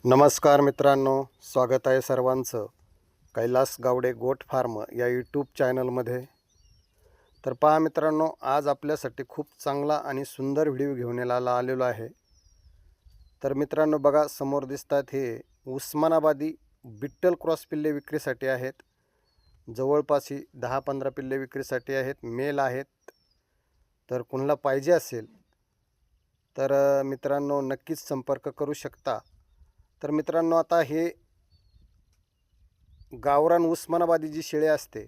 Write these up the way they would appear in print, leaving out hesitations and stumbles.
नमस्कार मित्रांनो, स्वागत आहे सर्वांचं कैलास गावडे गोट फार्म या यूट्यूब चॅनलमध्ये. तर पहा मित्रांनो, आज आपल्यासाठी खूप चांगला आणि सुंदर व्हिडिओ घेऊन आलेलो आहे. तर मित्रांनो बघा, समोर दिसतात हे उस्मानाबादी बिट्टल क्रॉस पिल्ले विक्रीसाठी आहेत. जवळपास 10-15 पिल्ले विक्रीसाठी आहेत, मेल आहेत. तर कुणाला पाहिजे असेल तर मित्रांनो नक्कीच संपर्क करू शकता. तर मित्रांनो, आता हे गावरान उस्मानाबादी जी शेळी असते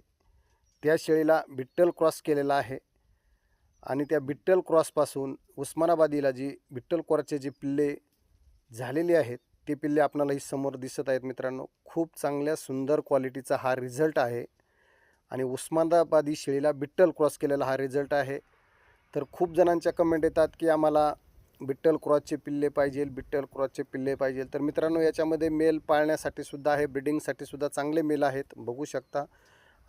त्या शेळीला बिट्टल क्रॉस केलेला आहे आणि त्या बिट्टल क्रॉसपासून उस्मानाबादीला जी बिट्टल क्रॉसचे जे पिल्ले झालेले आहेत ते पिल्ले आपणालाही समोर दिसत आहेत. मित्रांनो, खूप चांगल्या सुंदर क्वालिटीचा हा रिझल्ट आहे आणि उस्मानाबादी शेळीला बिट्टल क्रॉस केलेला हा रिझल्ट आहे. तर खूप जणांच्या कमेंट येतात की आम्हाला बिट्टल क्रॉसचे पिल्ले पाहिजे, बिट्टल क्रॉसचे पिल्ले पाहिजे. तर मित्रांनो, याच्यामध्ये मेल पाळण्यासाठी सुद्धा आहे, ब्रीडिंगसाठी सुद्धा चांगले मेल आहेत, बघू शकता.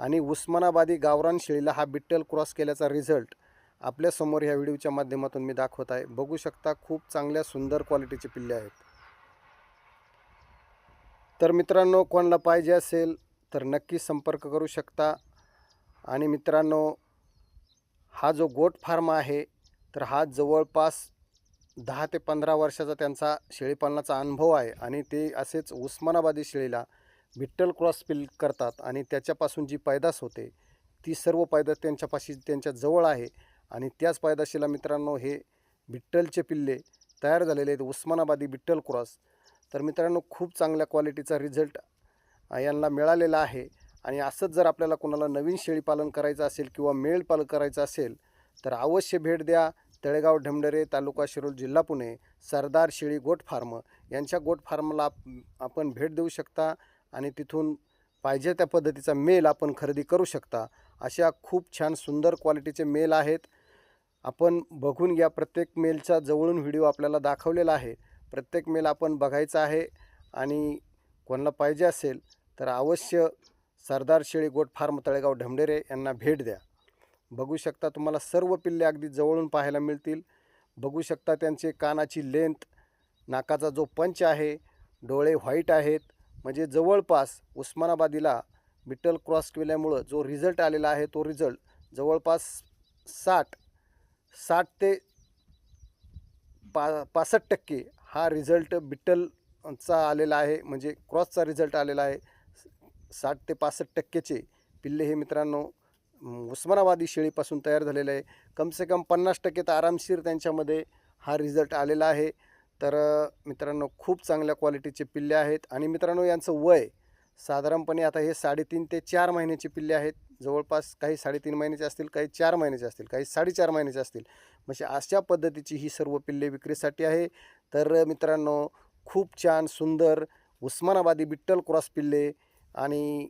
आणि उस्मानाबादी गावरान शेळीला हा बिट्टल क्रॉस केल्याचा रिझल्ट आपल्यासमोर ह्या व्हिडिओच्या माध्यमातून मी दाखवत आहे. बघू शकता, खूप चांगल्या सुंदर क्वालिटीचे पिल्ले आहेत. तर मित्रांनो, कोणाला पाहिजे असेल तर नक्की संपर्क करू शकता. आणि मित्रांनो, हा जो गोट फार्म आहे तर हा जवळपास 10 ते 15 वर्षाचा त्यांचा शेळीपालनाचा अनुभव आहे आणि ते असेच उस्मानाबादी शेळीला बिट्टल क्रॉस करतात आणि त्याच्यापासून जी पैदास होते ती सर्व पैदास त्यांच्या जवळ आहे. आणि त्याच पैदाशीला मित्रांनो हे बिट्टलचे पिल्ले तयार झालेले आहेत, उस्मानाबादी बिट्टल क्रॉस. तर मित्रांनो, खूप चांगल्या क्वालिटीचा रिझल्ट यांना मिळालेला आहे. आणि असंच जर आपल्याला कोणाला नवीन शेळीपालन करायचं असेल किंवा मेंढपालन करायचं असेल तर अवश्य भेट द्या. तळेगाव ढमढरे, तालुका शिरूर, जिल्हा पुणे, सरदार शेळी गोट फार्म यांच्या गोट फार्मला आपण भेट देऊ शकता आणि तिथून पाहिजे त्या पद्धतीचा मेल आपण खरेदी करू शकता. अशा खूप छान सुंदर क्वालिटीचे मेल आहेत. आपण बघून घ्या. प्रत्येक मेलचा जवळून व्हिडिओ आपल्याला दाखवलेला आहे. प्रत्येक मेल आपण बघायचा आहे आणि कोणाला पाहिजे असेल तर अवश्य सरदार शेळी गोट फार्म तळेगाव ढमढरे यांना भेट द्या. बघू शकता, तुम्हाला सर्व पिल्ले अगदी जवळून पाहायला मिळतील. बघू शकता त्यांचे कानाची लेंथ, नाकाचा जो पंच आहे, डोळे व्हाईट आहेत. म्हणजे जवळपास उस्मानाबादीला बिट्टल क्रॉस केल्यामुळं जो रिझल्ट आलेला आहे तो रिझल्ट जवळपास 60 ते 65% हा रिझल्ट बिट्टलचा आलेला आहे, म्हणजे क्रॉसचा रिझल्ट आलेला आहे. 60 ते 65%चे पिल्ले हे मित्रांनो उस्मानाबादी शेळीपासून तयार झालेले आहे. कमसे कम 50% तर आरामशीर त्यांच्यामध्ये हा रिझल्ट आलेला आहे. तर मित्रांनो, खूप चांगल्या क्वालिटीचे पिल्ले आहेत. आणि मित्रांनो, यांचं वय साधारणपणे आता हे 3.5 ते 4 महिन्याचे पिल्ले आहेत. जवळपास काही 3.5 महिन्याचे असतील, काही 4 महिन्याचे असतील, काही 4.5 महिन्याचे असतील. म्हणजे अशा पद्धतीची ही सर्व पिल्ले विक्रीसाठी आहे. तर मित्रांनो, खूप छान सुंदर उस्मानाबादी बिट्टल क्रॉस पिल्ले आणि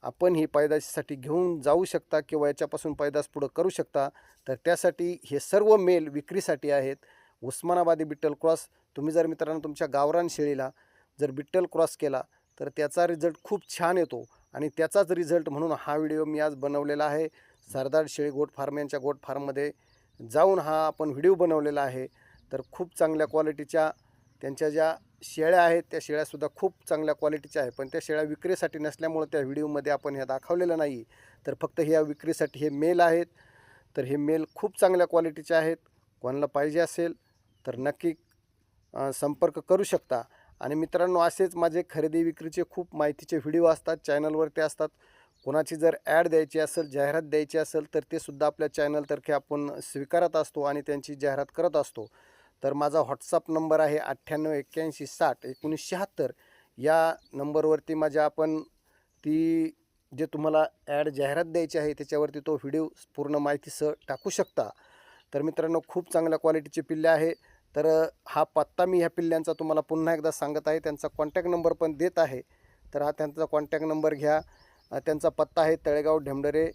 आपण ही पैदाशीसाठी घेऊन जाऊ शकता किंवा याच्यापासून पैदास पुढं करू शकता. तर त्यासाठी हे सर्व मेल विक्रीसाठी आहेत. उस्मानाबादी बिट्टल क्रॉस तुम्ही जर मित्रांनो तुमच्या गावरान शेळीला जर बिट्टल क्रॉस केला तर त्याचा रिझल्ट खूप छान येतो आणि त्याचाच रिझल्ट म्हणून हा व्हिडिओ मी आज बनवलेला आहे. सरदार शेळी गोट फार्म यांच्या गोट फार्ममध्ये जाऊन हा आपण व्हिडिओ बनवलेला आहे. तर खूप चांगल्या क्वालिटीच्या त्यांच्या ज्या शेळ्या आहेत त्या शेळ्यासुद्धा खूप चांगल्या क्वालिटीच्या आहे, पण त्या शेळ्या विक्रीसाठी नसल्यामुळे त्या व्हिडिओमध्ये आपण ह्या दाखवलेलं नाही. तर फक्त ह्या विक्रीसाठी हे मेल आहेत. तर हे मेल खूप चांगल्या क्वालिटीचे आहेत. कोणाला पाहिजे असेल तर नक्की संपर्क करू शकता. आणि मित्रांनो, असेच माझे खरेदी विक्रीचे खूप माहितीचे व्हिडिओ असतात चॅनलवरती असतात. कोणाची जर ॲड द्यायची असेल, जाहिरात द्यायची असेल तर ते सुद्धा आपल्या चॅनलतर्फे आपण स्वीकारत असतो आणि त्यांची जाहिरात करत असतो. तर माझा व्हॉट्सअप नंबर आहे 9881601976. या नंबरवरती माझ्या आपण ती जे तुम्हाला ॲड जाहिरात द्यायची आहे त्याच्यावरती तो व्हिडिओ पूर्ण माहितीसह टाकू शकता. तर मित्रांनो, खूप चांगल्या क्वालिटीचे पिल्ले आहे. तर हा पत्ता मी ह्या पिल्ल्यांचा तुम्हाला पुन्हा एकदा सांगत आहे. त्यांचा कॉन्टॅक्ट नंबर पण देत आहे. तर हा त्यांचा कॉन्टॅक्ट नंबर घ्या. त्यांचा पत्ता आहे तळेगाव ढमढरे,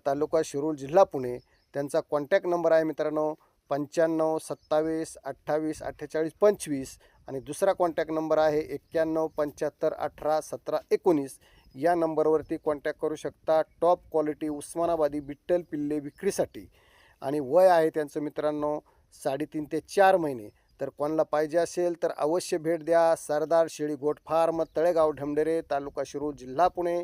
तालुका शिरूर, जिल्हा पुणे. त्यांचा कॉन्टॅक्ट नंबर आहे मित्रांनो 95 27 28 48 25. आणि दुसरा कॉन्टॅक्ट नंबर आहे 91 75 18 17 19. या नंबरवरती कॉन्टॅक्ट करू शकता. टॉप क्वालिटी उस्मानाबादी बिट्टल पिल्ले विक्रीसाठी. आणि वय आहे त्यांचं मित्रांनो 3.5 ते 4 महिने. तर कोणाला पाहिजे असेल तर अवश्य भेट द्या. सरदार शेळी गोट फार्म, तळेगाव ढमढेरे, तालुका शिरूर, जिल्हा पुणे.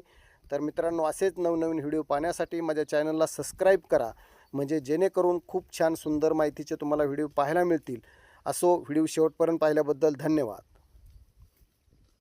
तर मित्रांनो, असेच नवनवीन व्हिडिओ पाहण्यासाठी माझ्या चॅनलला सबस्क्राईब करा, म्हणजे जेणेकरून खूप छान सुंदर माहितीचे तुम्हाला व्हिडिओ पाहायला मिळतील. असो, व्हिडिओ शेवटपर्यंत पाहिल्याबद्दल धन्यवाद.